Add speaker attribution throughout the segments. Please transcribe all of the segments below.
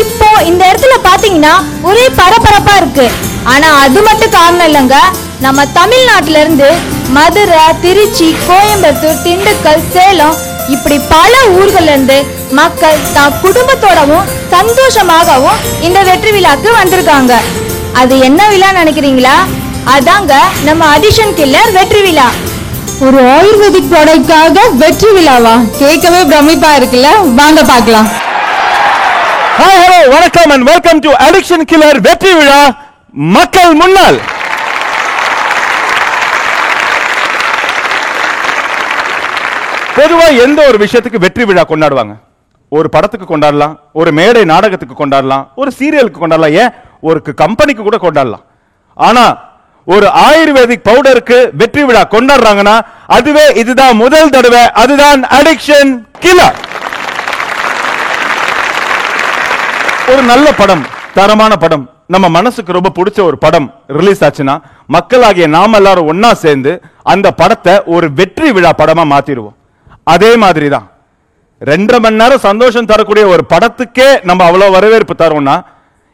Speaker 1: இப்போ இந்த இடத்துல பாத்தீங்கன்னா ஒரே பரபரப்பா இருக்கு. ஆனா அது மட்டும் காரணம் இல்லைங்க. நம்ம தமிழ்நாட்டுல இருந்து மதுரை, திருச்சி, கோயம்புத்தூர், திண்டுக்கல், சேலம் இப்படி பல ஊர்கள்ல இருந்து மக்கள் தான் குடும்பத்தோடவும் சந்தோஷமாகவும் இந்த வெற்றி விழாக்கு வந்திருக்காங்க. அது என்ன விழா நினைக்கிறீங்களா? அதாங்க நம்ம அடிஷன் கில்லர் வெற்றி விழா.
Speaker 2: ஒரு ஆயுர்வேதிக் ப்ராடக்ட்காக வெற்றி விழாவா? கேட்கவே பிரமிப்பா இருக்குல்ல. வாங்க பார்க்கலாம்.
Speaker 3: ஹாய், ஹலோ, வணக்கம் and welcome to Addiction Killer வெற்றி விழா மக்கள் முன்னால். பொதுவா எந்த ஒரு விஷயத்துக்கு வெற்றி விழா கொண்டாடுவாங்க? ஒரு படத்துக்கு கொண்டாடலாம், ஒரு மேடை நாடகத்துக்கு கொண்டாடலாம், ஒரு சீரியலுக்கு கொண்டாடலாம், ஏன் ஒரு கம்பெனிக்கு கூட கொண்டாடலாம். ஆனா ஒரு ஆயுர்வேதிக் பவுடருக்கு வெற்றி விழா கொண்டாடுறாங்கன்னா அதுவே இதுதான் முதல் தடவை. அதுதான் அடிக்ஷன் கில்லர். ஒரு நல்ல படம், தரமான படம், நம்ம மனசுக்கு ரொம்ப பிடிச்ச ஒரு படம் ரிலீஸ் ஆச்சுன்னா மக்களாகிய நாம எல்லாரும் ஒன்னா சேர்ந்து அந்த படத்தை ஒரு வெற்றி விழா படமா மாத்திடுவோம். அதே மாதிரி தான் 2.5 மணி நேரம் சந்தோஷம் தரக்கூடிய ஒரு படத்துக்கே நம்ம அவ்வளவு வரவேற்பு தரோம்னா,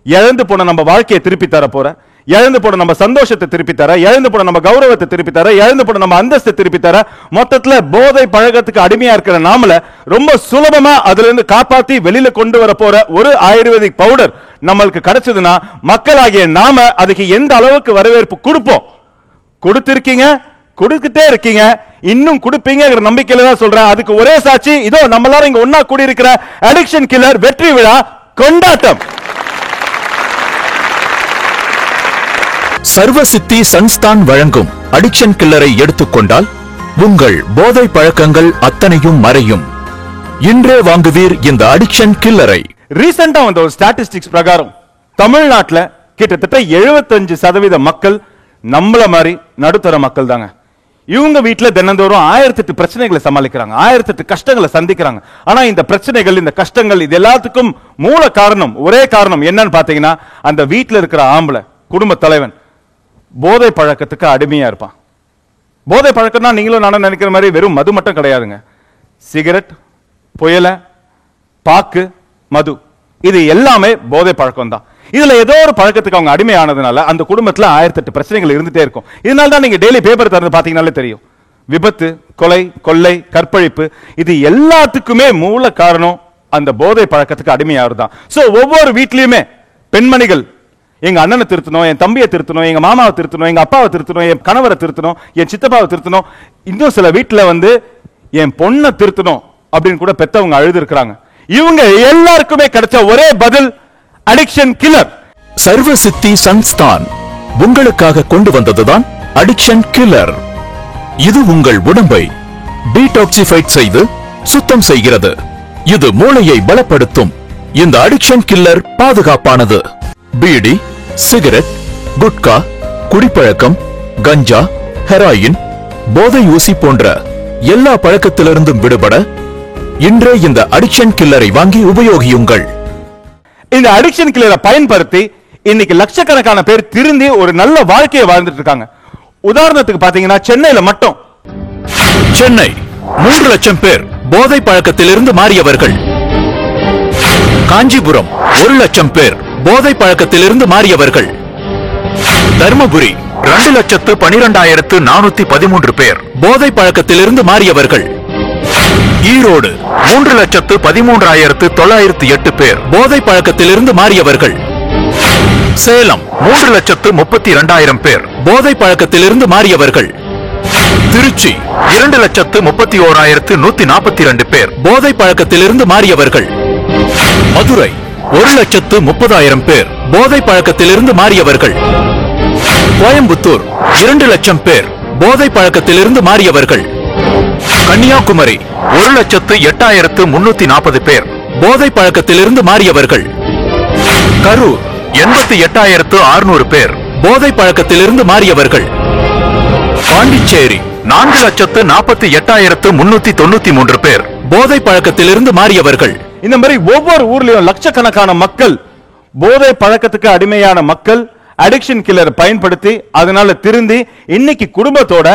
Speaker 3: இழந்து போன நம்ம வாழ்க்கையை திருப்பி தர போற, இழந்து போன நம்ம சந்தோஷத்தை திருப்பி தர, இழந்து போன நம்ம கௌரவத்தை திருப்பி தர, இழந்து போன நம்ம அந்தஸ்தை திருப்பி தர, மொத்தத்துல போதை பழக்கத்துக்கு அடிமையா இருக்கிற நாமல ரொம்ப சுலபமா அதுல இருந்து காப்பாத்தி வெளியில கொண்டு வர போற ஒரு ஆயுர்வேதிக் பவுடர் நம்மளுக்கு கிடைச்சதுன்னா மக்களாகிய நாம அதுக்கு எந்த அளவுக்கு வரவேற்பு கொடுப்போம். கொடுத்திருக்கீங்க, கொடுத்துட்டே இருக்கீங்க, இன்னும் கொடுப்பீங்கிற நம்பிக்கையில தான் சொல்றேன். அதுக்கு ஒரே சாட்சி இதோ நம்ம எல்லாரும் இங்க ஒன்னா கூடி இருக்கிற அடிக்ஷன் கில்லர் வெற்றி விழா கொண்டாட்டம்.
Speaker 4: சர்வசித்தி சன்ஸ்தான் வழங்கும் அடிக்ஷன் கில்லரை எடுத்துக்கொண்டால் உங்கள் போதை பழக்கங்கள் அத்தனையும் மறையும். இன்றே வாங்குவீர் இந்த அடிக்ஷன் கில்லரை.
Speaker 3: ரீசெண்டா வந்த ஒரு ஸ்டாட்டிஸ்டிக்ஸ் பிரகாரம் தமிழ்நாட்டில் கிட்டத்தட்ட 75% மக்கள் நம்மள மாதிரி நடுத்தர மக்கள் தாங்க. இவங்க வீட்டுல தினந்தோறும் 1008 பிரச்சனைகளை சமாளிக்கிறாங்க, 1008 கஷ்டங்களை சந்திக்கிறாங்க. ஆனா இந்த பிரச்சனைகள், இந்த கஷ்டங்கள், இது எல்லாத்துக்கும் மூல காரணம், ஒரே காரணம் என்னன்னு பாத்தீங்கன்னா அந்த வீட்டுல இருக்கிற ஆம்பளை குடும்ப தலைவன் போதை பழக்கத்துக்கு அடிமையா இருப்பான். போதை பழக்கம்னா நீங்களும் நானும் நினைக்கிற மாதிரி வெறும் மது மட்டும் கிடையாதுங்க. சிகரெட், புயல, பாக்கு, மது, இது எல்லாமே போதை பழக்கம் தான். இதுல ஏதோ ஒரு பழக்கத்துக்கு அவங்க அடிமையானதுனால அந்த குடும்பத்துல 1008 பிரச்சனைகள் இருந்துட்டே இருக்கும். இதனால தான் நீங்க டெய்லி பேப்பர் திறந்து பாத்தீங்கன்னாலே தெரியும், விபத்து, கொலை, கொள்ளை, கற்பழிப்பு, இது எல்லாத்துக்குமே மூல காரணம் அந்த போதை பழக்கத்துக்கு அடிமையாகிறதுதான். சோ ஒவ்வொரு வீட்லயுமே பெண்மணிகள் எங்க அண்ணனை திருத்தணும், என் தம்பியை திருத்தணும், எங்க மாமாவை திருத்தணும், எங்க அப்பாவை திருத்தணும், என் கணவரை திருத்தணும், என் சித்தப்பாவை திருத்தணும், இன்னும் சில வீட்டுல என் பொண்ணை திருத்தணும் அப்படின்னு கூட பெத்தவங்க அழுது இருக்கிறாங்க. இவங்க எல்லாருக்குமே கிடைச்ச ஒரே பதில் அடிக்ஷன் கில்லர்.
Speaker 4: சர்வசித்தி சன்ஸ்தான் உங்களுக்காக கொண்டு வந்ததுதான் அடிக்ஷன் கில்லர். இது உங்கள் உடம்பை டீடாக்சிஃபைட் செய்து சுத்தம் செய்கிறது. இது மூளையை பலப்படுத்தும். இந்த அடிக்ஷன் கில்லர் பாதுகாப்பானது. பீடி, சிகரெட், குட்கா, குடிப்பழக்கம், கஞ்சா, ஹெராயின், போதை ஊசி போன்ற எல்லா பழக்கத்திலிருந்தும் விடுபட இன்றே இந்த அடிக்ஷன் கில்லரை வாங்கி உபயோகியுங்கள்.
Speaker 3: இந்த அடிக்ஷன் கில்லரை பயன்படுத்தி இன்னைக்கு லட்சக்கணக்கான பேர் திருந்தி ஒரு நல்ல வாழ்க்கையை வாழ்ந்துட்டு இருக்காங்க. உதாரணத்துக்கு பாத்தீங்கன்னா சென்னையில மட்டும்
Speaker 4: சென்னை 3 லட்சம் பேர் போதை பழக்கத்திலிருந்து மாறியவர்கள். காஞ்சிபுரம் 1 லட்சம் பேர் போதை பழக்கத்திலிருந்து மாறியவர்கள். தர்மபுரி 2,12,413 பேர் போதை பழக்கத்திலிருந்து மாறியவர்கள். ஈரோடு 3,13,908 பேர் போதை பழக்கத்திலிருந்து மாறியவர்கள். சேலம் 3,32,000 பேர் போதை பழக்கத்திலிருந்து மாறியவர்கள். திருச்சி 2,31,142 பேர் போதை பழக்கத்திலிருந்து மாறியவர்கள். மதுரை 1,30,000 பேர் போதை பழக்கத்திலிருந்து மாறியவர்கள். கோயம்புத்தூர் 2 லட்சம் பேர் போதை பழக்கத்திலிருந்து மாறியவர்கள். கன்னியாகுமரி 1,08,340 பேர் போதை பழக்கத்திலிருந்து மாறியவர்கள். கரூர் 88,600 பேர் போதை பழக்கத்திலிருந்து மாறியவர்கள். பாண்டிச்சேரி 4,48,393 பேர் போதை பழக்கத்திலிருந்து மாறியவர்கள்.
Speaker 3: இந்த மாதிரி ஒவ்வொரு ஊர்லயும் லட்சக்கணக்கான மக்கள், போதை பழக்கத்துக்கு அடிமையான மக்கள் அடிக்ஷன் கில்லர் பயன்படுத்தி அதனால திருந்தி இன்னைக்கு குடும்பத்தோட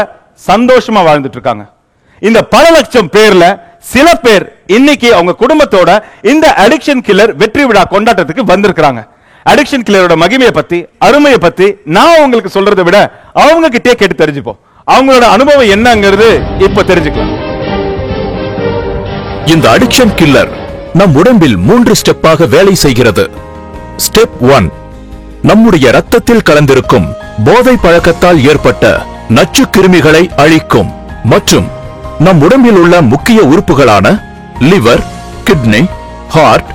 Speaker 3: சந்தோஷமா வாழ்ந்துட்டு இருக்காங்க. இந்த பல லட்சம் பேர்ல சில பேர் இன்னைக்கு அவங்க குடும்பத்தோட இந்த அடிக்ஷன் கில்லர் வெற்றி விழா கொண்டாட்டத்துக்கு வந்திருக்காங்க. அடிக்ஷன் கில்லரோட மகிமையை பத்தி, அருமையை பத்தி நான் உங்களுக்கு சொல்றதை விட அவங்க கிட்டே கேட்டு தெரிஞ்சுப்போம். அவங்களோட அனுபவம் என்னங்கிறது இப்ப தெரிஞ்சுக்கலாம்.
Speaker 4: இந்த அடிக்ஷன் கில்லர் நம் உடம்பில் 3 ஸ்டெப்பாக வேலை செய்கிறது. ஸ்டெப் 1, நம்முடைய ரத்தத்தில் கலந்திருக்கும் போதை பழக்கத்தால் ஏற்பட்ட நச்சு கிருமிகளை அழிக்கும் மற்றும் நம் உடம்பில் உள்ள முக்கிய உறுப்புகளான லிவர், கிட்னி, ஹார்ட்,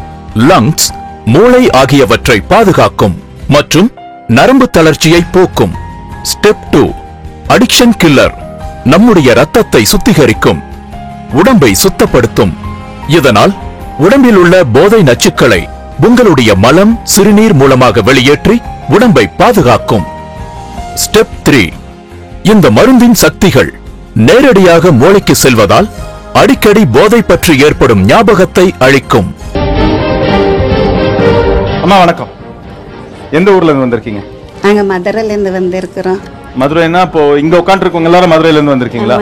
Speaker 4: லங்ஸ், மூளை ஆகியவற்றை பாதுகாக்கும் மற்றும் நரம்பு தளர்ச்சியை போக்கும். ஸ்டெப் 2, அடிக்ஷன் கில்லர் நம்முடைய ரத்தத்தை சுத்திகரிக்கும், உடம்பை சுத்தப்படுத்தும். இதனால் உடம்பில் உள்ள போதை நச்சுக்களை உங்களுடைய மலம், சிறுநீர் மூலமாக வெளியேற்றி உடம்பை பாதுகாக்கும். ஸ்டெப் 3, இந்த மருந்தின் சக்திகள் நேரடியாக மூளைக்கு செல்வதால் அடிக்கடி போதை பற்றி ஏற்படும் ஞாபகத்தை அழிக்கும்.
Speaker 3: அம்மா வணக்கம். எந்த ஊர்ல இருந்து வந்திருக்கீங்க?
Speaker 5: நாங்க மதுரையில இருந்து வந்திருக்கிறோம்.
Speaker 3: மதுரைன்னா இப்போ இங்க உட்காந்துருக்கவங்க எல்லாரும் மதுரையில இருந்து வந்திருக்கீங்களா?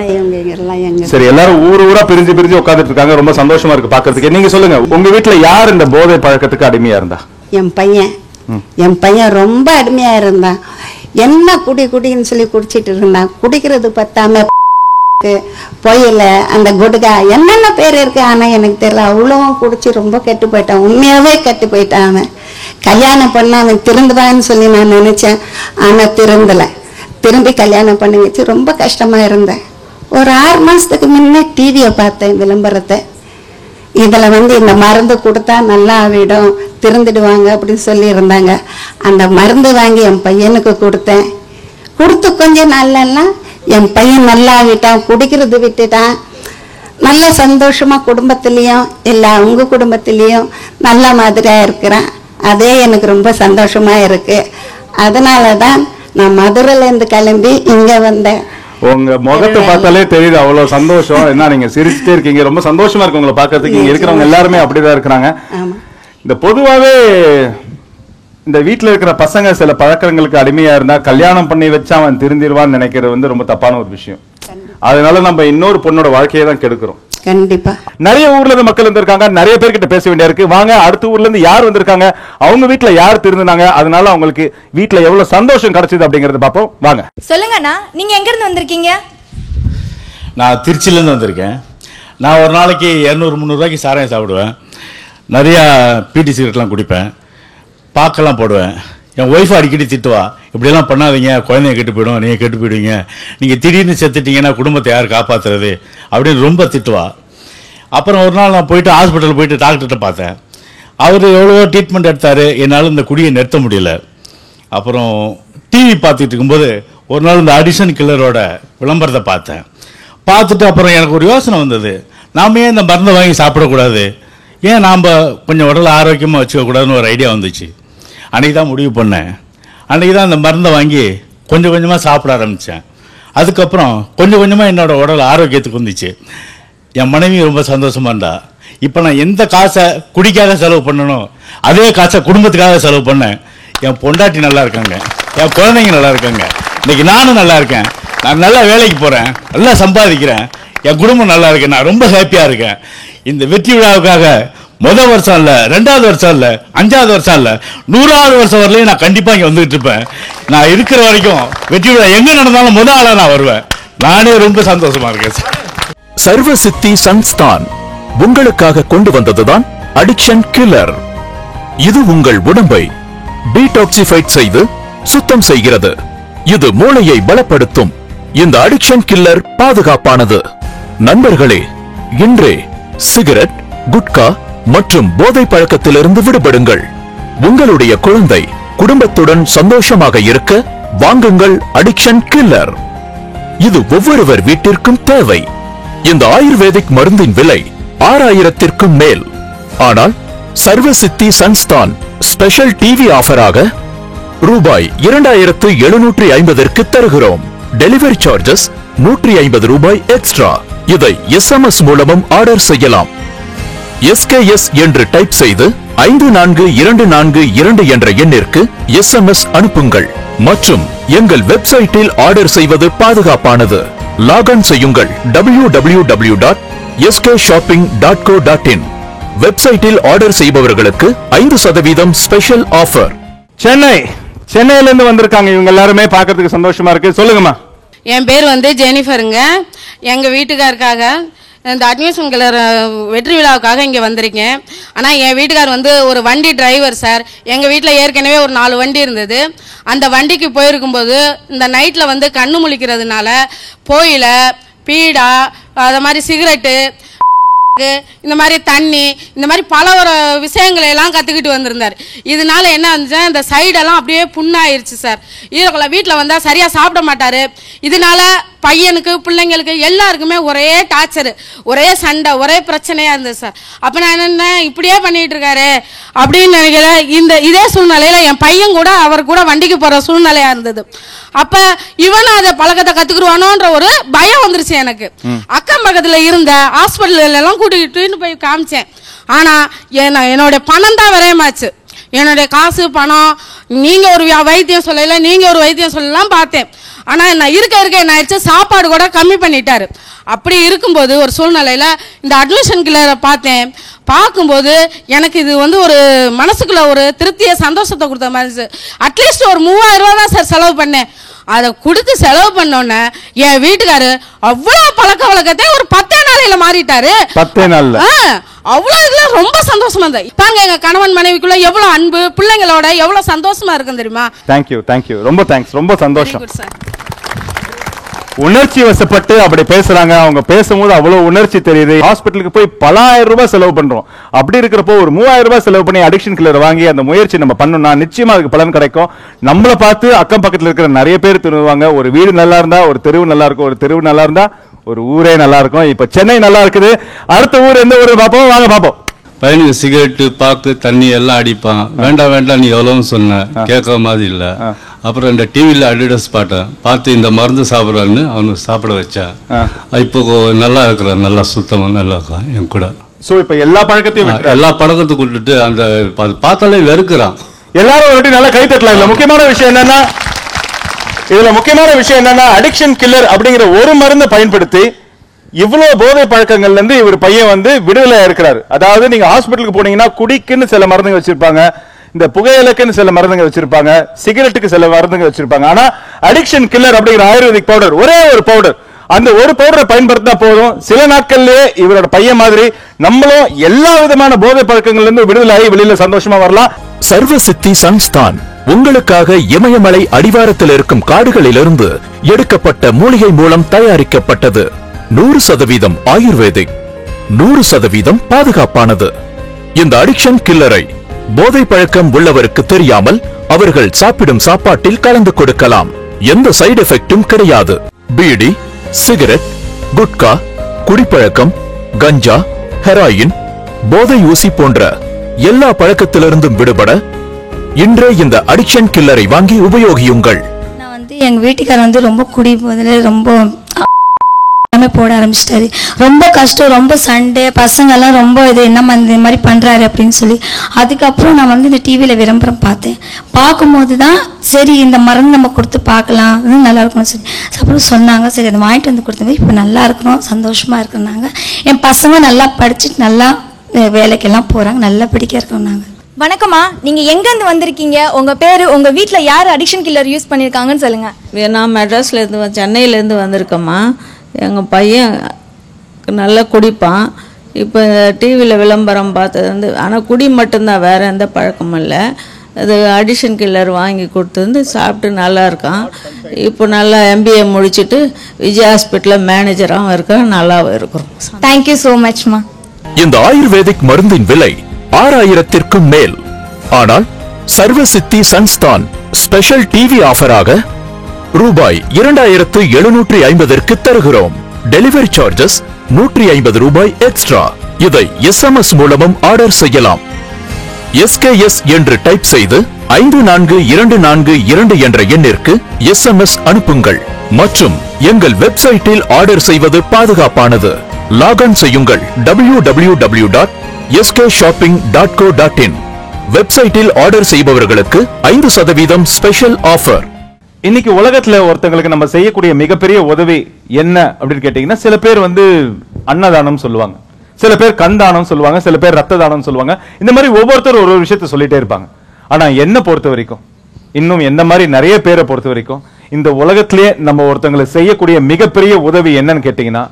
Speaker 5: எங்க
Speaker 3: சரி, எல்லாரும் ஊரா பிரிஞ்சு உட்காந்துட்டு இருக்காங்க. ரொம்ப சந்தோஷமா இருக்கு பாக்குறதுக்கு. நீங்க சொல்லுங்க, உங்க வீட்டுல யார் இந்த போதை பழக்கத்துக்கு அடிமையா இருந்தா?
Speaker 5: என் பையன் ரொம்ப அடிமையா இருந்தான். என்ன குடின்னு சொல்லி குடிச்சிட்டு இருந்தான். குடிக்கிறது பத்தாம பொயில அந்த குடுகா என்னென்ன பேர் இருக்கு, ஆனா எனக்கு தெரியல. அவ்வளவும் குடிச்சு ரொம்ப கெட்டு போயிட்டான். உண்மையாவே கெட்டு போயிட்டான். அவன் கல்யாணம் பண்ண அவன் திருந்துவான்னு சொல்லி நான் நினைச்சேன். ஆனா திரும்பி கல்யாணம் பண்ணி வச்சு ரொம்ப கஷ்டமா இருந்தேன். ஒரு 6 மாசத்துக்கு முன்னே டிவியை பார்த்தேன், விளம்பரத்தை. இதுல இந்த மருந்து கொடுத்தா நல்லா ஆகிடும், திருந்துடுவாங்க அப்படின்னு சொல்லி இருந்தாங்க. அந்த மருந்து வாங்கி என் பையனுக்கு கொடுத்தேன். கொடுத்து கொஞ்சம் நாள்லாம் என் பையன் நல்லா ஆகிட்டான், குடிக்கிறது விட்டுட்டான். நல்ல சந்தோஷமா குடும்பத்திலையும் இல்லை அவங்க குடும்பத்திலையும் நல்ல மாதிரியா இருக்கிறான். அதே எனக்கு ரொம்ப சந்தோஷமா இருக்கு. அதனாலதான் நான் மதுரையில இருந்து கிளம்பி இங்க வந்தேன்.
Speaker 3: உங்க முகத்தை பார்த்தாலே தெரியுது அவ்வளவு சந்தோஷம். என்ன நீங்க சிரிச்சுட்டே இருக்கீங்க, ரொம்ப சந்தோஷமா இருக்கு உங்களை பாக்கிறதுக்கு. இங்க இருக்கிறவங்க எல்லாருமே அப்படிதான் இருக்கிறாங்க. இந்த பொதுவாவே இந்த வீட்டுல இருக்கிற பசங்க சில பழக்கங்களுக்கு அடிமையா இருந்தா கல்யாணம் பண்ணி வச்சா அவன் திருந்திடுவான்னு நினைக்கிறது ரொம்ப தப்பான ஒரு விஷயம். அதனால நம்ம இன்னொரு பொண்ணோட வாழ்க்கையை தான் கெடுக்கிறோம்.
Speaker 5: கண்டிப்பா
Speaker 3: நிறைய ஊர்ல இருந்து மக்கள் வந்திருக்காங்க. நிறைய பேர்கிட்ட பேச வேண்டிய இருக்கு. வாங்க, அடுத்த ஊர்ல இருந்து யார் வந்திருக்காங்க, அவங்க வீட்டுல யார் திருந்தினாங்க, அதனால அவங்களுக்கு வீட்டுல எவ்வளவு சந்தோஷம் கிடைச்சது அப்படிங்கறத பாப்போம். வாங்க.
Speaker 1: சொல்லுங்கண்ணா, நீங்க எங்க இருந்து வந்திருக்கீங்க?
Speaker 6: நான் திருச்சியில இருந்து வந்திருக்கேன். நான் ஒரு நாளைக்கு 200-300 ரூபாய்க்கு சாராயம் சாப்பிடுவேன். நிறையா பீட்டி சிகரெட்லாம் குடிப்பேன், பாக்கெல்லாம் போடுவேன். என் ஒய்ஃப் அடிக்கடி திட்டுவா, இப்படியெல்லாம் பண்ணாதீங்க, குழந்தைய கெட்டு போயிடும், நீங்கள் கெட்டு போயிடுவீங்க, நீங்கள் திடீர்னு செத்துட்டீங்கன்னா குடும்பத்தை யார் காப்பாற்றுறது அப்படின்னு ரொம்ப திட்டுவா. அப்புறம் ஒரு நாள் நான் போயிட்டு ஹாஸ்பிட்டல் போயிட்டு டாக்டர்கிட்ட பார்த்தேன். அவர் எவ்வளவோ ட்ரீட்மெண்ட் எடுத்தார், என்னால் இந்த குடியை நிறுத்த முடியல. அப்புறம் டிவி பார்த்துட்டு இருக்கும்போது ஒரு நாள் இந்த அடிக்ஷன் கில்லரோட விளம்பரத்தை பார்த்தேன். பார்த்துட்டு அப்புறம் எனக்கு ஒரு யோசனை வந்தது, நாம் ஏன் இந்த மருந்தை வாங்கி சாப்பிடக்கூடாது, ஏன் நாம் கொஞ்சம் உடலை ஆரோக்கியமாக வச்சுக்கக்கூடாதுன்னு ஒரு ஐடியா வந்துச்சு. அன்றைக்கி தான் முடிவு பண்ணேன். அன்றைக்கி தான் இந்த மருந்தை வாங்கி கொஞ்சம் கொஞ்சமாக சாப்பிட ஆரம்பித்தேன். அதுக்கப்புறம் கொஞ்சம் கொஞ்சமாக என்னோடய உடல் ஆரோக்கியத்துக்கு வந்துச்சு. என் மனைவி ரொம்ப சந்தோஷமாக இருந்தா. இப்போ நான் எந்த காசை குடிக்காக செலவு பண்ணணும், அதே காசை குடும்பத்துக்காக செலவு பண்ணேன். என் பொண்டாட்டி நல்லா இருக்காங்க, என் குழந்தைங்க நல்லா இருக்காங்க, இன்றைக்கி நானும் நல்லா இருக்கேன். நான் நல்லா வேலைக்கு போகிறேன், நல்லா சம்பாதிக்கிறேன், என் குடும்பம் நல்லா இருக்கேன், நான் ரொம்ப ஹாப்பியாக இருக்கேன். இந்த வெற்றி விழாவுக்காக முதல் வருஷம் இல்லை, 2வது வருஷம் இல்லை, 5வது வருஷம் இல்லை, 100வது வருஷம் வரலையும் நான் கண்டிப்பாக இங்கே வந்துகிட்டு இருப்பேன். நான் இருக்கிற வரைக்கும் வெற்றி விழா எங்கே நடந்தாலும் முதல் ஆளாக நான் வருவேன். நானே ரொம்ப சந்தோஷமா இருக்கேன்.
Speaker 4: சர்வ சித்தி சன்ஸ்தான் உங்களுக்காக கொண்டு வந்ததுதான் அடிக்ஷன் கில்லர். இது உங்கள் உடம்பை டீடாக்சிஃபைட் செய்து சுத்தம் செய்கிறது. இது மூளையை பலப்படுத்தும். இந்த அடிக்ஷன் கில்லர் பாதுகாப்பானது. நண்பர்களே, இன்றே சிகரெட், குட்கா மற்றும் போதை பழக்கத்திலிருந்து விடுபடுங்கள். உங்களுடைய குழந்தை குடும்பத்துடன் சந்தோஷமாக இருக்க வாங்குங்கள் அடிக்ஷன் கில்லர். இது ஒவ்வொருவர் வீட்டிற்கும் தேவை. இந்த ஆயுர்வேதிக் மருந்தின் விலை 6000க்கும் மேல். ஆனால் சர்வ சித்தி சன்ஸ்தான் ஸ்பெஷல் டிவி ஆஃபராக ரூபாய் 2750க்கு தருகிறோம். டெலிவரி சார்ஜஸ் 150 ரூபாய் எக்ஸ்ட்ரா. இதை SMS மூலமும் ஆர்டர் செய்யலாம். SKS என்று டைப் செய்து 54242 என்ற எண்ணிற்கு SMS அனுப்புங்கள். மற்றும் எங்கள் வெப்சைட்டில் ஆர்டர் செய்வது பாதுகாப்பானது. லாகின் செய்யுங்கள் www.skssnrg.in. skshoping.co.in. வெப்சைட்டில் ஆர்டர் செய்பவர்களுக்கு 5% ஸ்பெஷல் ஆஃபர்.
Speaker 3: சென்னையில இருந்து வந்திருக்காங்க இவங்க எல்லாருமே, பார்க்கிறதுக்கு சந்தோஷமா இருக்கு. சொல்லுங்கம்மா.
Speaker 7: என் பேர் வந்து ஜெனிஃபருங்க. எங்க வீட்டுக்காருக்காக இந்த அட்மிஷன் கிளர் வெற்றி விழாவுக்காக இங்கே வந்திருக்கேன். ஆனால் என் வீட்டுக்கார் வந்து ஒரு வண்டி டிரைவர் சார். எங்கள் வீட்டில் ஏற்கனவே ஒரு 4 வண்டி இருந்தது. அந்த வண்டிக்கு போயிருக்கும்போது இந்த நைட்டில் வந்து கண்ணு முழிக்கிறதுனால போயில பீடா, அது மாதிரி சிகரெட்டு, இந்த மாதிரி தண்ணி, இந்த மாதிரி பல ஒரு விஷயங்களை எல்லாம் கற்றுக்கிட்டு வந்திருந்தார். இதனால என்ன இருந்துச்சு, இந்த சைடெல்லாம் அப்படியே புண்ணாயிருச்சு சார். வீட்டில் வந்தால் சரியாக சாப்பிட மாட்டார். இதனால பையனுக்கு பிள்ளைங்களுக்கு எல்லாருக்குமே ஒரே டார்ச்சரு, ஒரே சண்டை, ஒரே பிரச்சனையாக இருந்தது சார். அப்போ நான் என்ன இப்படியே பண்ணிகிட்டு இருக்காரு அப்படின்னு நினைக்கிறேன். இதே சூழ்நிலையில் என் பையன் கூட அவர் கூட வண்டிக்கு போகிற சூழ்நிலையாக இருந்தது. அப்போ இவனும் அதை பழக்கத்தை கற்றுக்குருவானோன்ற ஒரு பயம் வந்துருச்சு எனக்கு. அக்கம் பக்கத்தில் இருந்த ஹாஸ்பிட்டலெல்லாம் கூட்டிகிட்டு போய் காமிச்சேன். ஆனால் என்னுடைய பணம் தான் விரயமாச்சு. என்னுடைய காசு பணம், நீங்கள் ஒரு வைத்தியம் சொல்லல, நீங்கள் ஒரு வைத்தியம் சொல்லலாம் பார்த்தேன். ஆனால் நான் இருக்க என்ன ஆயிடுச்சு, சாப்பாடு கூட கம்மி பண்ணிட்டாரு. அப்படி இருக்கும்போது ஒரு சூழ்நிலையில் இந்த அட்மிஷன் கிளரை பார்த்தேன். பார்க்கும்போது எனக்கு இது வந்து ஒரு மனசுக்குள்ள ஒரு திருப்தியை, சந்தோஷத்தை கொடுத்த மாதிரி இருந்துச்சு. அட்லீஸ்ட் ஒரு 3000 ரூபா தான் சார் செலவு பண்ணேன். அதை கொடுத்து செலவு பண்ணோன்னே என் வீட்டுக்காரு அவ்வளோ பழக்க வழக்கத்தை ஒரு 10 நாளையில மாறிட்டாரு.
Speaker 3: 10 நாள்ல
Speaker 7: அவ்வளோ இதெல்லாம் ரொம்ப சந்தோஷமா இருந்தது. இப்பாங்க எங்க கணவன் மனைவிக்குள்ள எவ்வளவு அன்பு, பிள்ளைங்களோட எவ்வளவு சந்தோஷமா இருக்கும் தெரியுமா.
Speaker 3: தேங்க்யூ, ரொம்ப தேங்க்ஸ், ரொம்ப சந்தோஷம். உணர்ச்சி வசப்பட்டு அப்படி பேசுறாங்க. அவங்க பேசும்போது அவ்வளவு உணர்ச்சி தெரியுது. ஹாஸ்பிட்டலுக்கு போய் பல 1000 ரூபாய் செலவு பண்றோம். அப்படி இருக்கிறப்போ ஒரு 3000 ரூபாய் செலவு பண்ணி அடிக்ஷன் கில்லர் வாங்கி அந்த முயற்சி நம்ம பண்ணோம்னா நிச்சயமா அதுக்கு பலன் கிடைக்கும். நம்மளை பார்த்து அக்கம் பக்கத்துல இருக்கிற நிறைய பேர் திரும்புவாங்க. ஒரு வீடு நல்லா இருந்தா ஒரு தெருவு நல்லா இருக்கும், ஒரு தெருவு நல்லா இருந்தா ஒரு ஊரே நல்லா இருக்கும். இப்ப சென்னை நல்லா இருக்குது. அடுத்த ஊர் எந்த ஊர் பார்ப்போம், வாங்க பார்ப்போம்.
Speaker 8: பையனுக்கு சிகரெட்டு, பாக்கு, தண்ணி எல்லாம் அடிப்பான். வேண்டாம் நீ எவ்வளவு சொன்ன, கேட்க மாதிரி இல்ல. அப்புறம் இந்த டிவியில் அட்வர்டைஸ் பார்த்து இந்த மருந்து சாப்பிட்றான்னு அவனுக்கு சாப்பிட வச்சேன். இப்போ நல்லா இருக்கிறான், நல்லா சுத்தமா நல்லா இருக்கான் என் கூட.
Speaker 3: சோ இப்ப எல்லா
Speaker 8: பழக்கத்தையும் விட்டுட்டு அந்த பார்த்தாலே வெறுக்கிறான்.
Speaker 3: எல்லாரும் நல்லா கை தட்டலாம். இதுல முக்கியமான விஷயம் என்னன்னா அடிக்ஷன் கில்லர் அப்படிங்கிற ஒரு மருந்தை பயன்படுத்தி இவ்வளவு போதை பழக்கங்கள்ல இருந்து இவர் பையன் வந்து விடுதலை இருக்கிறாரு. அதாவது நீங்க ஹாஸ்பிட்டலுக்கு போனீங்கன்னா குடிக்குன்னு சில மருந்துங்க வச்சிருப்பாங்க, இந்த புகையிலக்குன்னு சில மருந்துங்க வச்சிருப்பாங்க, சிகரெட்டுக்கு சில மருந்துங்க வச்சிருப்பாங்க. ஆனா அடிக்ஷன் கில்லர் அப்படிங்கிற ஆயுர்வேதிக் பவுடர், ஒரே ஒரு பவுடர், அந்த ஒரு பவுடரை பயன்படுத்தினா போதும், சில நாட்கள்லயே இவரோட பையன் மாதிரி நம்மளும் எல்லா விதமான போதை பழக்கங்கள்ல இருந்து விடுதலை வெளியில சந்தோஷமா வரலாம்.
Speaker 4: சர்வசித்தி சன்ஸ்தான் உங்களுக்காக இமயமலை அடிவாரத்தில் இருக்கும் காடுகளிலிருந்து எடுக்கப்பட்ட மூலிகை மூலம் தயாரிக்கப்பட்டது. 100% ஆயுர்வேதிக், 100% பாதுகாப்பானது. இந்த அடிக்ஷன் கில்லரை போதை பழக்கம் உள்ளவருக்கு தெரியாமல் அவர்கள் சாப்பிடும் சாப்பாட்டில் கலந்து கொடுக்கலாம். எந்த சைடு எஃபெக்டும் கிடையாது. பீடி, சிகரெட், குட்கா, குடிப்பழக்கம், கஞ்சா, ஹெராயின், போதை ஊசி போன்ற எல்லா பழக்கத்திலிருந்தும் விடுபட இன்றே இந்த அடிக்ஷன் கில்லரை வாங்கி உபயோகியுங்கள்.
Speaker 9: நான் வந்து எங்க வீட்டுக்காரர் வந்து ரொம்ப குடி போதில் ரொம்ப போட ஆரம்பிச்சிட்டாரு. ரொம்ப கஷ்டம், ரொம்ப சண்டை, பசங்கெல்லாம் ரொம்ப இது என்ன இந்த மாதிரி பண்றாரு அப்படின்னு சொல்லி. அதுக்கப்புறம் நான் வந்து இந்த டிவியில விளம்பரம் பார்த்தேன். பார்க்கும்போது தான் சரி இந்த மருந்து நம்ம கொடுத்து பார்க்கலாம், நல்லா இருக்கணும்னு சொல்லி அப்புறம் சொன்னாங்க. சரி அதை வாங்கிட்டு வந்து கொடுத்தது. இப்போ நல்லா இருக்கணும், சந்தோஷமா இருக்கிறாங்க. என் பசங்க நல்லா படிச்சுட்டு நல்லா வேலைக்கெல்லாம் போறாங்க, நல்லா படிக்க இருக்கிறோம். நாங்கள்
Speaker 1: வணக்கம்மா, நீங்க எங்க இருந்து வந்திருக்கீங்க? உங்க பேரு, உங்க வீட்ல யார் அடிக்ஷன் கில்லர் யூஸ் பண்ணிருக்காங்கன்னு சொல்லுங்க.
Speaker 10: நான் மெட்ராஸ்ல இருந்து சென்னையிலேருந்து வந்திருக்கேம்மா. எங்கள் பையன் நல்லா குடிப்பான். இப்போ டிவியில் விளம்பரம் பார்த்தது வந்து, ஆனால் குடி மட்டும்தான், வேறு எந்த பழக்கமும் இல்லை. அது அடிக்ஷன் கில்லர் வாங்கி கொடுத்து சாப்பிட்டு நல்லா இருக்கான். இப்போ நல்லா MBA முடிச்சுட்டு விஜய் ஹாஸ்பிட்டலில் மேனேஜராகவும் இருக்கான், நல்லாவும் இருக்கிறோம்.
Speaker 1: தேங்க்யூ ஸோ மச்மா.
Speaker 4: இந்த ஆயுர்வேதிக் மருந்தின் விலை 6000க்கும் மேல். ஆனால் சர்வசித்தி சன்ஸ்தான் ஸ்பெஷல் டிவி ஆஃபராக ரூபாய் 2750க்கு தருகிறோம். டெலிவரி சார்ஜஸ் 150 ரூபாய் எக்ஸ்ட்ரா. இதை SMS மூலமும் ஆர்டர் செய்யலாம். SKS என்று டைப் செய்து 54242 என்ற எண்ணிற்கு SMS அனுப்புங்கள். மற்றும் எங்கள் வெப்சைட்டில் ஆர்டர் செய்வது பாதுகாப்பானது. லாகின் செய்யுங்கள் www.skshoping.co.in. வெப்சைட்டில் ஆர்டர் செய்பவர்களுக்கு 5% ஸ்பெஷல் ஆஃபர்.
Speaker 3: இன்னைக்கு உலகத்துல ஒருத்தங்களுக்கு நம்ம செய்யக்கூடிய மிகப்பெரிய உதவி என்ன அப்படின்னு கேட்டீங்கன்னா, சில பேர் வந்து அன்னதானம் சொல்லுவாங்க, சில பேர் கண்தானம் சொல்லுவாங்க, சில பேர் ரத்த தானம் சொல்லுவாங்க. இந்த மாதிரி ஒவ்வொருத்தரும் ஒரு விஷயத்த சொல்லிட்டே இருப்பாங்க. ஆனா என்ன பொறுத்த வரைக்கும், இன்னும் என்ன மாதிரி நிறைய பேரை பொறுத்த வரைக்கும் இந்த உலகத்திலேயே நம்ம ஒருத்தங்களுக்கு செய்யக்கூடிய மிகப்பெரிய உதவி என்னன்னு கேட்டீங்கன்னா,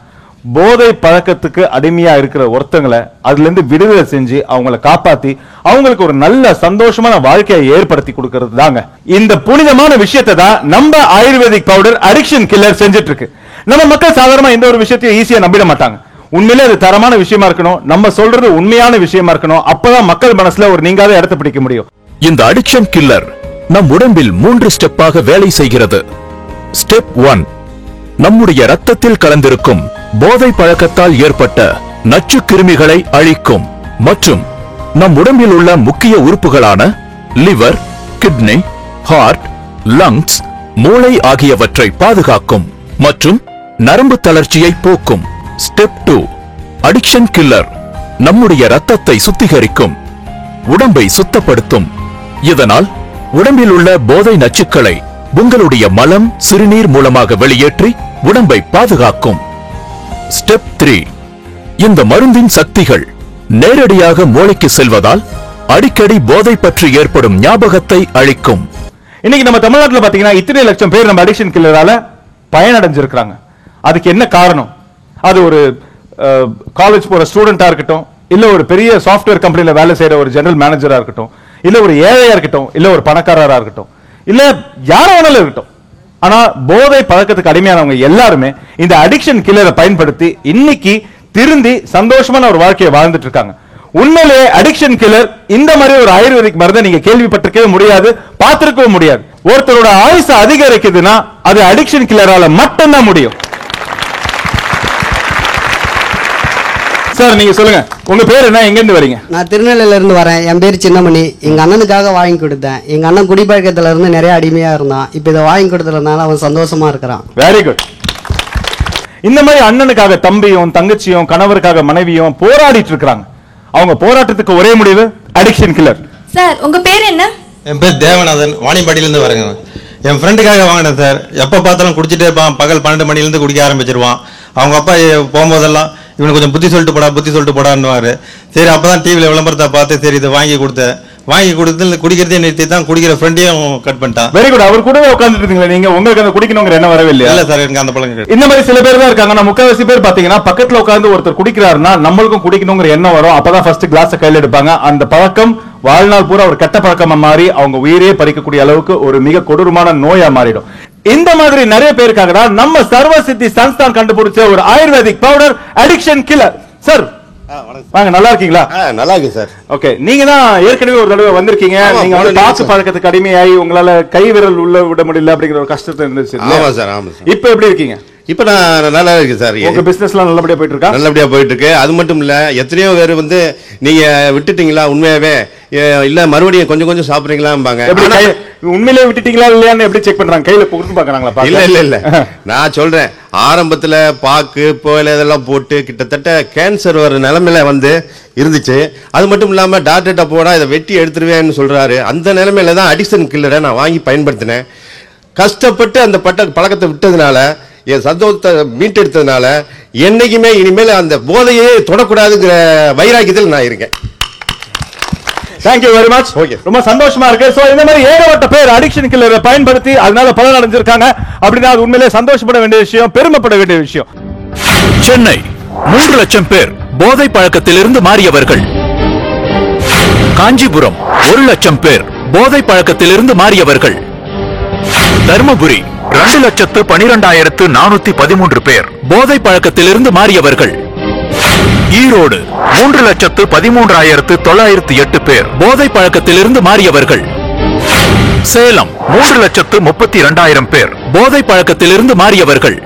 Speaker 3: போதை பழக்கத்துக்கு அடிமையா இருக்கிற ஒருத்தங்களை அதுல இருந்து விடுதலை செஞ்சு அவங்களை காப்பாத்தி அவங்களுக்கு ஒரு நல்ல சந்தோஷமான வாழ்க்கையை ஏற்படுத்தி கொடுக்கிறது தாங்க. இந்த புனிதமான விஷயத்தை தான் நம்ம ஆயுர்வேதிக் பவுடர் அடிக்ஷன் கில்லர் செஞ்சுட்டு இருக்கு. நம்ம மக்கள் சாதாரணமா எந்த ஒரு விஷயத்தையும் ஈஸியா நம்பிட மாட்டாங்க. உண்மையிலே அது தரமான விஷயமா இருக்கணும், நம்ம சொல்றது உண்மையான விஷயமா இருக்கணும். அப்பதான் மக்கள் மனசுல ஒரு நீங்காத இடத்தை பிடிக்க முடியும்.
Speaker 4: இந்த அடிக்ஷன் கில்லர் நம் உடம்பில் 3 ஸ்டெப்பாக வேலை செய்கிறது. ஸ்டெப் 1, நம்முடைய ரத்தத்தில் கலந்திருக்கும் போதை பழக்கத்தால் ஏற்பட்ட நச்சு கிருமிகளை அழிக்கும் மற்றும் நம் உடம்பில் உள்ள முக்கிய உறுப்புகளான லிவர், கிட்னி, ஹார்ட், லங்ஸ், மூளை ஆகியவற்றை பாதுகாக்கும் மற்றும் நரம்பு தளர்ச்சியை போக்கும். ஸ்டெப் 2, அடிக்ஷன் கில்லர் நம்முடைய ரத்தத்தை சுத்திகரிக்கும், உடம்பை சுத்தப்படுத்தும். இதனால் உடம்பில் உள்ள போதை நச்சுக்களை உங்களுடைய மலம், சிறுநீர் மூலமாக வெளியேற்றி உடம்பை பாதுகாக்கும். ஸ்டெப் 3, இந்த மருந்தின் சக்திகள் நேரடியாக மூளைக்கு செல்வதால் அடிக்கடி போதை பற்றி ஏற்படும் ஞாபகத்தை அளிக்கும்.
Speaker 3: இன்னைக்கு நம்ம தமிழ்நாட்டில் பாத்தீங்கன்னா இத்தனை லட்சம் பேர் நம்ம அடிக்ஷன் கில்லரால பயனடைஞ்சிருக்காங்க. அதுக்கு என்ன காரணம்? அது ஒரு காலேஜ் போற ஸ்டூடெண்டா இருக்கட்டும், இல்ல ஒரு பெரிய சாஃப்ட்வேர் கம்பெனில வேலை செய்யற ஒரு ஜெனரல் மேனேஜரா இருக்கட்டும், இல்ல ஒரு ஏழையா இருக்கட்டும், இல்ல ஒரு பணக்காரரா இருக்கட்டும், இல்ல யாரா வேணாலும் இருக்கட்டும். ஆனா போதை பழக்கத்துக்கு அடிமையானவங்க எல்லாருமே இந்த அடிக்ஷன் கில்லரை பயன்படுத்தி இன்னைக்கு திருந்தி சந்தோஷமான ஒரு வாழ்க்கையை வாழ்ந்துட்டு இருக்காங்க. உண்மையிலே அடிக்ஷன் கில்லர் இந்த மாதிரி ஒரு ஆயுர்வேதிக் மருந்தை நீங்க கேள்விப்பட்டிருக்கவே முடியாது, பார்த்திருக்கவும் முடியாது. ஒருத்தரோட ஆயுசை அதிகரிக்குதுன்னா அது அடிக்ஷன் கில்லரால மட்டும்தான் முடியும். சார் நீங்க சொல்லுங்க, உங்க பேர் என்ன, எங்க இருந்து வரீங்க?
Speaker 11: நான் திருநெல்வேலியில இருந்து வரேன். என் பேர் சின்னமணி. எங்க அண்ணனுக்காக வாங்கி கொடுத்தேன். எங்க அண்ணன் குடிப்பழக்கத்துல இருந்து நிறைய அடிமையா இருந்தான். இப்ப இதை வாங்கி கொடுத்ததுனால அவன் சந்தோஷமா இருக்கிறான்.
Speaker 3: Very good. இந்த மாதிரி அண்ணனுக்காக தம்பியும் தங்கச்சியும் கணவருக்காக மனைவியும் போராடிட்டு இருக்காங்க. அவங்க போராட்டத்துக்கு ஒரே முடிவு அடிக்ஷன் கில்லர்.
Speaker 1: சார் உங்க பேர் என்ன?
Speaker 12: என் பேர் தேவநாதன், வாணியம்பாடியிலேருந்து வரேங்க. என் ஃப்ரெண்டுக்காக வாங்கினேன் சார். எப்போ பார்த்தாலும் குடிச்சிட்டே இருப்பான். பகல் 12 மணிலேருந்து குடிக்க ஆரம்பிச்சிருவான். அவங்க அப்பா போகும்போதெல்லாம் இவனுக்கு கொஞ்சம் புத்தி சொல்லிட்டு போடான்னுவாரு. சரி அப்பதான் டிவியில் விளம்பரத்தை பார்த்து சரி இதை வாங்கி கொடுத்தேன். வாங்கி கொடுத்து குடிக்கிறதே நிறுத்தி தான் குடிக்கிற ஃப்ரெண்டையும் கட் பண்ணிட்டான்.
Speaker 3: Very good. அவர் கூடவே உட்கார்ந்துட்டு இருக்கீங்களா நீங்க? உங்களுக்கு அந்த குடிக்கணுங்கிற என்ன வரவே இல்லையா?
Speaker 12: இல்ல சார், எனக்கு அந்த பழக்கம்.
Speaker 3: இந்த மாதிரி சில பேர் தான் இருக்காங்க. நான் முக்காவாசி பேர் பாத்தீங்கன்னா பக்கத்துல உட்கார்ந்து ஒருத்தர் குடிக்கிறாருன்னா நம்மளுக்கும் குடிக்கணுங்கிற எண்ணம் வரும். அப்பதான் ஃபர்ஸ்ட் கிளாஸ் கையில எடுப்பாங்க. அந்த பழக்கம் வாழ்நாள் பூரா ஒரு கெட்ட பழக்கமா மாறி அவங்க உயிரே பறிக்கக்கூடிய அளவுக்கு ஒரு மிக கொடூரமான நோயா மாறிடும். இந்த மாதிரி நிறைய பேருக்காக தான் நம்ம சர்வ சித்தி சன்ஸ்தான் கண்டுபிடிச்ச ஒரு ayurvedic powder addiction killer. Sir வாங்க, நல்லா இருக்கீங்களா?
Speaker 13: நல்லா இருக்கு சார்.
Speaker 3: ஓகே, நீங்க தான் ஏற்கனவே ஒரு தடவை வந்திருக்கீங்க. நீங்க வந்து பாக்கு பழக்கத்துக்கு அடிமையாகி உங்களால கை விரல் உள்ள விட முடியல அப்படிங்கிற ஒரு கஷ்டத்தை இருந்துச்சு.
Speaker 13: ஆமா சார், ஆமா சார்.
Speaker 3: இப்ப எப்படி இருக்கீங்க?
Speaker 13: இப்ப நான் நல்லா இருக்கு சார்.
Speaker 3: உங்க பிசினஸ்லாம் நல்லபடியா போயிட்டு இருக்கா?
Speaker 13: நல்லபடியா போயிட்டு இருக்கு. அது மட்டும் இல்ல, எத்தனையோ பேர் வந்து நீங்க விட்டுட்டீங்களா உண்மையாவே இல்ல மறுபடியும் கொஞ்சம் கொஞ்சம் சாப்பிடுறீங்களாம்பாங்க.
Speaker 3: உண்மையிலே விட்டுட்டீங்களா இல்லையான்னு எப்படி செக் பண்றாங்க? கையில கொடுத்து பாக்குறாங்களா?
Speaker 13: இல்ல இல்ல இல்ல, நான் சொல்றேன் ஆரம்பத்துல பாக்கு போயில இதெல்லாம் போட்டு கிட்டத்தட்ட கேன்சர் வர நிலைமையில வந்து இருந்துச்சு. அது மட்டும் இல்லாம டாக்டர்கிட்ட போனா இதை வெட்டி எடுத்துருவேன்னு சொல்றாரு. அந்த நிலைமையில தான் அடிக்ஷன் கில்லரை நான் வாங்கி பயன்படுத்தினேன். கஷ்டப்பட்டு அந்த பழக்கத்தை விட்டதுனால, என் சந்தோஷத்தை மீட்டெடுத்ததுனால என்னைக்குமே இனிமேல் அந்த போதையே தொடக்கூடாதுங்கிற வைராக்கியத்தில் நான் இருக்கேன்.
Speaker 3: Thank you very much. ரொம்ப சந்தோஷமா இருக்கு. சோ இந்த மாதிரி ஏகப்பட்ட பேர் அடிக்ஷன் கில்லரை பயன்படுத்தி அதனால பலன் அடைஞ்சிருக்காங்க அப்படின்னா அது உண்மையிலே சந்தோஷப்பட வேண்டிய விஷயம், பெருமைப்பட வேண்டிய விஷயம்.
Speaker 4: சென்னை 3 லட்சம் பேர் போதை பழக்கத்திலிருந்து மாறியவர்கள். காஞ்சிபுரம் 1 லட்சம் பேர் போதை பழக்கத்திலிருந்து மாறியவர்கள். தர்மபுரி 2,12,413 பேர் போதை பழக்கத்திலிருந்து மாறியவர்கள். ஈரோடு 3,13,908 பேர் போதை பழக்கத்திலிருந்து மாறியவர்கள். சேலம் 3,32,000 பேர் போதை பழக்கத்திலிருந்து மாறியவர்கள்.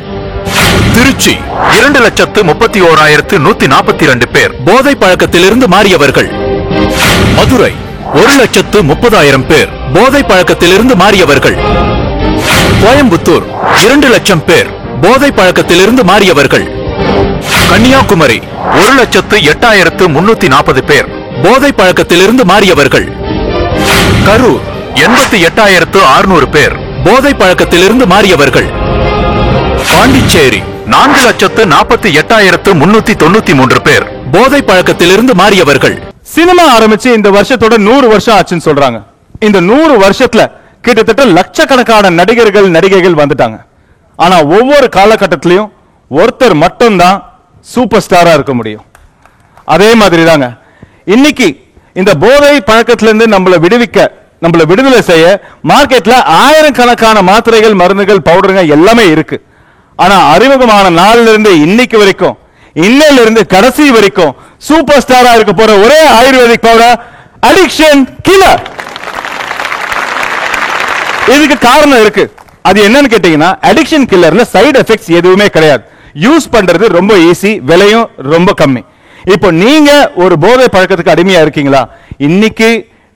Speaker 4: திருச்சி 2,31,142 பேர் போதை பழக்கத்திலிருந்து மாறியவர்கள். மதுரை 1,30,000 பேர் போதை பழக்கத்திலிருந்து மாறியவர்கள். கோயம்புத்தூர் 2 லட்சம் பேர் போதை பழக்கத்திலிருந்து மாறியவர்கள். கன்னியாகுமரி 1,08,340 பேர் போதை பழக்கத்திலிருந்து மாறியவர்கள். கரூர் 88,600 பேர் போதை பழக்கத்திலிருந்து மாறியவர்கள். பாண்டிச்சேரி 4,48,393 பேர் போதை பழக்கத்திலிருந்து மாறியவர்கள்.
Speaker 3: சினிமா ஆரம்பிச்சு இந்த வருஷத்தோட 100 வருஷம் ஆச்சுன்னு சொல்றாங்க. இந்த 100 வருஷத்துல கிட்டத்தட்ட லட்சக்கணக்கான நடிகர்கள் நடிகைகள் வந்துட்டாங்க. ஆனா ஒவ்வொரு காலகட்டத்திலையும் ஒருத்தர் மட்டும்தான் சூப்பர் ஸ்டாரா இருக்க முடியும். அதே மாதிரி தாங்க இன்னைக்கு இந்த போதை பழக்கத்திலிருந்து நம்மளை விடுதலை செய்ய மார்க்கெட்ல ஆயிரக்கணக்கான மாத்திரைகள், மருந்துகள், பவுடருங்க எல்லாமே இருக்கு. ஆனா அறிமுகமான நாள்ல இருந்து இன்னைக்கு வரைக்கும், இன்னையில இருந்து கடைசி வரைக்கும் சூப்பர் ஸ்டாரா இருக்க போற ஒரே ஆயுர்வேதிக் பவுடர் அடிக்ஷன் கில்லர். இதுக்கு காரணம் இருக்கு. அது என்னன்னு கேட்டீங்கன்னா, அடிக்ஷன் கில்லர்ல சைடு எஃபெக்ட்ஸ் எதுவுமே கிடையாது. யூஸ் பண்றது ரொம்ப ஈஸி, விலையும் ரொம்ப கம்மி. இப்போ நீங்க ஒரு போதை பழக்கத்துக்கு அடிமையா இருக்கீங்களா? இன்னைக்கு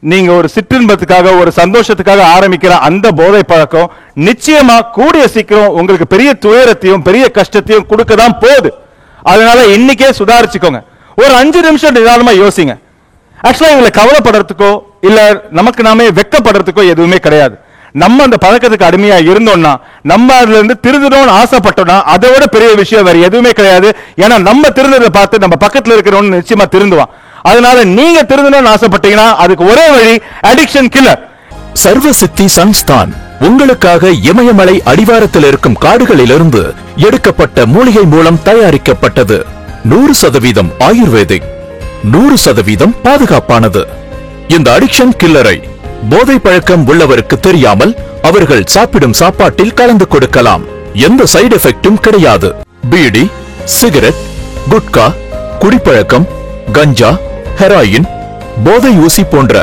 Speaker 3: நீங்க ஒரு சிற்றின்பத்துக்காக, ஒரு சந்தோஷத்துக்காக ஆரம்பிக்கிற அந்த போதை பழக்கம் நிச்சயமா கூடிய சீக்கிரம் உங்களுக்கு பெரிய துயரத்தையும் பெரிய கஷ்டத்தையும் கொடுக்க தான் போகுது. அதனால இன்னைக்கே சுதாரிச்சுக்கோங்க. ஒரு 5 நிமிஷம் நிதானமா யோசிங்க. ஆக்சுவலா இவங்களை கவலைப்படுறதுக்கோ இல்ல நமக்கு நாமே வெக்கப்படுறதுக்கோ எதுவுமே கிடையாது. நம்ம அந்த பழக்கத்துக்கு அடிமையா இருந்தோம்னா, நம்ம அதுல இருந்து திருந்தணும்னு ஆசைப்பட்டோம்னா அதை விட பெரிய விஷயம் வேற எதுவுமே கிடையாது. ஏன்னா நம்ம திருந்ததை பார்த்து நம்ம பக்கத்துல இருக்கிறவங்க நிச்சயமா திருந்துவான். அதனால நீங்க திருந்தணும்னு ஆசைப்பட்டீங்கன்னா அதுக்கு ஒரே வழி அடிக்ஷன் கில்லர்.
Speaker 4: சர்வசித்தி சன்ஸ்தான் உங்களுக்காக இமயமலை அடிவாரத்தில் இருக்கும் காடுகளிலிருந்து எடுக்கப்பட்ட மூலிகை மூலம் தயாரிக்கப்பட்டது. 100% ஆயுர்வேதிக், 100% பாதுகாப்பானது. இந்த அடிக்ஷன் கில்லரை போதை பழக்கம் உள்ளவருக்கு தெரியாமல் அவர்கள் சாப்பிடும் சாப்பாட்டில் கலந்து கொடுக்கலாம். எந்த சைடு எஃபெக்டும் கிடையாது. பீடி, சிகரெட், குட்கா, குடிப்பழக்கம், கஞ்சா, ஹெராயின், போதை ஊசி போன்ற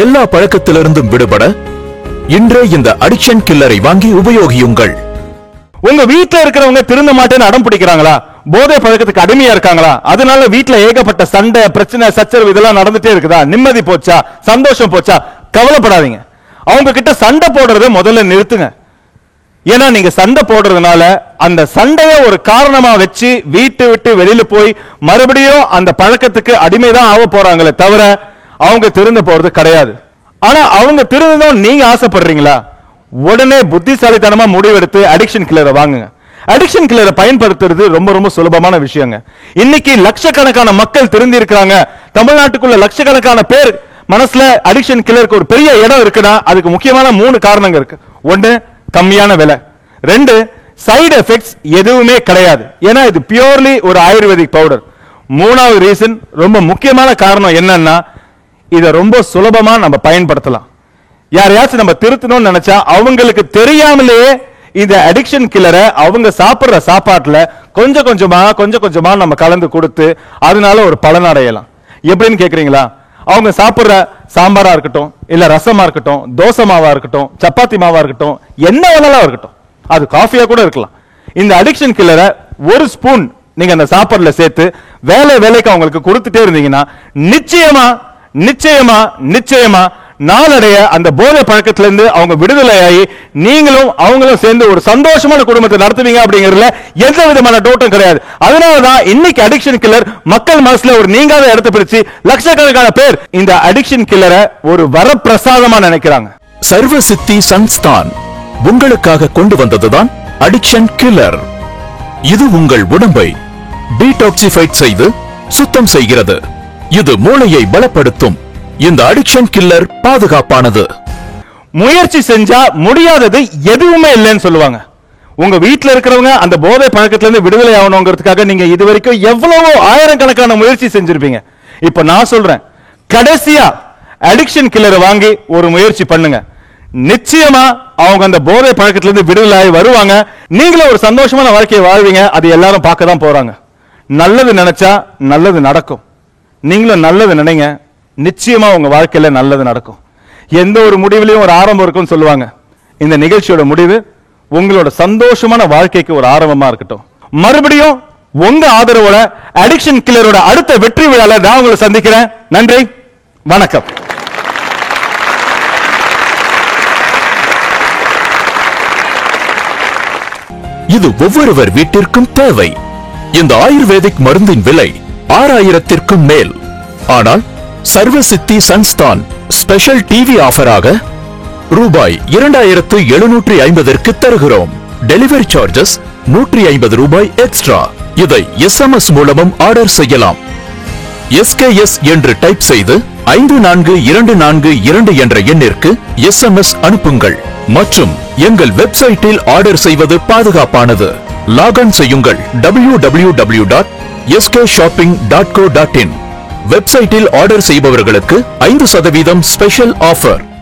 Speaker 4: எல்லா பழக்கத்திலிருந்தும் விடுபட இன்றே இந்த அடிக்ஷன் கில்லரை வாங்கி உபயோகியுங்கள்.
Speaker 3: உங்க வீட்டுல இருக்கிறவங்க திருந்த மாட்டேன்னு அடம் பிடிக்கிறாங்களா? போதை பழக்கத்துக்கு அடிமையா இருக்காங்களா? அதனால வீட்டுல ஏகப்பட்ட சண்டை, பிரச்சனை, சச்சரவு இதெல்லாம் நடந்துட்டே இருக்குதா? நிம்மதி போச்சா? சந்தோஷம் போச்சா? கவலைப்படாதீங்க. அவங்க கிட்ட சண்டை போடுறத முதல்ல நிறுத்துங்க. ஏன்னா நீங்க சண்டை போடுறதுனால அந்த சண்டையை ஒரு காரணமா வச்சு வீட்டை விட்டு வெளியில போய் மறுபடியும் அந்த பழக்கத்துக்கு அடிமைதான் ஆக போறாங்களே தவிர அவங்க திருந்த போறது கிடையாது. ஆனா அவங்க திருந்தணும் நீங்க ஆசைப்படுறீங்களா? உடனே புத்திசாலித்தனமா முடிவெடுத்து அடிக்ஷன் கில்லரை வாங்குங்க. அடிக்ஷன் கில்லரை பயன்படுத்துறது ரொம்ப ரொம்ப சுலபமான விஷயங்க. இன்னைக்கு லட்சக்கணக்கான மக்கள் திருந்தி இருக்காங்க. தமிழ்நாட்டுக்குள்ள லட்சக்கணக்கான பேர் மனசுல அடிக்ஷன் கில்லருக்கு ஒரு பெரிய இடம் இருக்குன்னா அதுக்கு முக்கியமான 3 காரணங்கள் இருக்கு. 1, கம்மியான விலை. 2, சைடு எஃபெக்ட்ஸ் எதுவுமே கிடையாது. ஏன்னா இது பியூர்லி ஒரு ஆயுர்வேதிக் பவுடர். 3வது ரீசன், ரொம்ப முக்கியமான காரணம் என்னன்னா, இதை ரொம்ப சுலபமா நம்ம பயன்படுத்தலாம். யாரையாச்சும் நம்ம திருத்தணும்னு நினைச்சா அவங்களுக்கு தெரியாமலேயே இந்த அடிக்ஷன் கில்லரை அவங்க சாப்பிடுற சாப்பாட்டுல கொஞ்சம் கொஞ்சமா நம்ம கலந்து கொடுத்து அதனால ஒரு பலன் அடையலாம். எப்படின்னு கேக்குறீங்களா? அவங்க சாப்பிடுற சாம்பாரா இருக்கட்டும், இல்ல ரசமா இருக்கட்டும், தோசை மாவா இருக்கட்டும், சப்பாத்தி மாவா இருக்கட்டும், என்ன வேணாலும் இருக்கட்டும், அது காஃபியா கூட இருக்கலாம். இந்த அடிக்ஷன் கில்லரை 1 ஸ்பூன் நீங்க அந்த சாப்பாடுல சேர்த்து வேலைக்கு அவங்களுக்கு கொடுத்துட்டே இருந்தீங்கன்னா நிச்சயமா நாளடைய அந்த போதை பழக்கத்திலிருந்து அவங்க விடுதலையாகி நீங்களும் அவங்களும் சேர்ந்து ஒரு சந்தோஷமான குடும்பத்தை நடத்துவீங்க அப்படிங்கிறதுல எந்த விதமான டவுட்டும் கிடையாது. அதனாலதான் இன்னைக்கு அடிக்ஷன் கில்லர் மக்கள் மனசுல ஒரு நீங்காத இடத்தை பிடிச்சு லட்சக்கணக்கான பேர் இந்த அடிக்ஷன் கில்லரை ஒரு வரப்பிரசாதமா நினைக்கிறாங்க.
Speaker 4: சர்வசித்தி சன்ஸ்தான் உங்களுக்காக கொண்டு வந்ததுதான் அடிக்ஷன் கில்லர். இது உங்கள் உடம்பை டீடாக்சிஃபைட் செய்து சுத்தம் செய்கிறது. இது மூளையை பலப்படுத்தும். இந்த அடிக்ஷன் கில்லர் பாதுகாப்பானது.
Speaker 3: முயற்சி செஞ்சா முடியாதது எதுவுமே இல்லைன்னு சொல்லுவாங்க. உங்க வீட்டுல இருக்கிறவங்க அந்த போதை பழக்கத்துல இருந்து விடுதலை ஆகணுங்கிறதுக்காக நீங்க இதுவரைக்கும் எவ்வளவோ ஆயிரக்கணக்கான முயற்சி செஞ்சிருப்பீங்க. இப்ப நான் சொல்றேன், கடைசியா அடிக்ஷன் கில்லரை வாங்கி ஒரு முயற்சி பண்ணுங்க. நிச்சயமா அவங்க அந்த போதை பழக்கத்துல இருந்து விடுதலை ஆகி வருவாங்க. நீங்களும் ஒரு சந்தோஷமான வாழ்க்கையை வாழ்வீங்க. அது எல்லாரும் பார்க்க தான் போறாங்க. நல்லது நினைச்சா நல்லது நடக்கும். நீங்களும் நல்லது நினைங்க, நிச்சயமா உங்க வாழ்க்கையில நல்லது நடக்கும். எந்த ஒரு முடிவிலையும் ஒரு ஆரம்பம் இருக்கும்னு சொல்லுவாங்க. இந்த நிகழ்ச்சியோட முடிவு உங்களோட சந்தோஷமான வாழ்க்கைக்கு ஒரு ஆரம்பமா இருக்கட்டும். மறுபடியும் உங்க ஆதரவோட அடிக்ஷன் கில்லரோட அடுத்த வெற்றி விழால நான் உங்களை சந்திக்கிறேன். நன்றி, வணக்கம்.
Speaker 4: இது ஒவ்வொருவர் வீட்டிற்கும் தேவை. இந்த ஆயுர்வேதிக் மருந்தின் விலை 6000க்கும் மேல். ஆனால் சர்வசித்தி சன்ஸ்தான் ஸ்பெஷல் டிவி ஆஃபராக ரூபாய் 2750க்கு தருகிறோம். டெலிவரி சார்ஜஸ் 150 ரூபாய் எக்ஸ்ட்ரா. இதை SMS மூலமும் ஆர்டர் செய்யலாம். SKS என்று டைப் செய்து 54242 என்ற எண்ணிற்கு SMS அனுப்புங்கள். மற்றும் எங்கள் வெப்சைட்டில் ஆர்டர் செய்வது பாதுகாப்பானது. லாகின் செய்யுங்கள் www.skshopping.co.in. வெப்சைட்டில் ஆர்டர் செய்பவர்களுக்கு 5% ஸ்பெஷல் ஆஃபர்.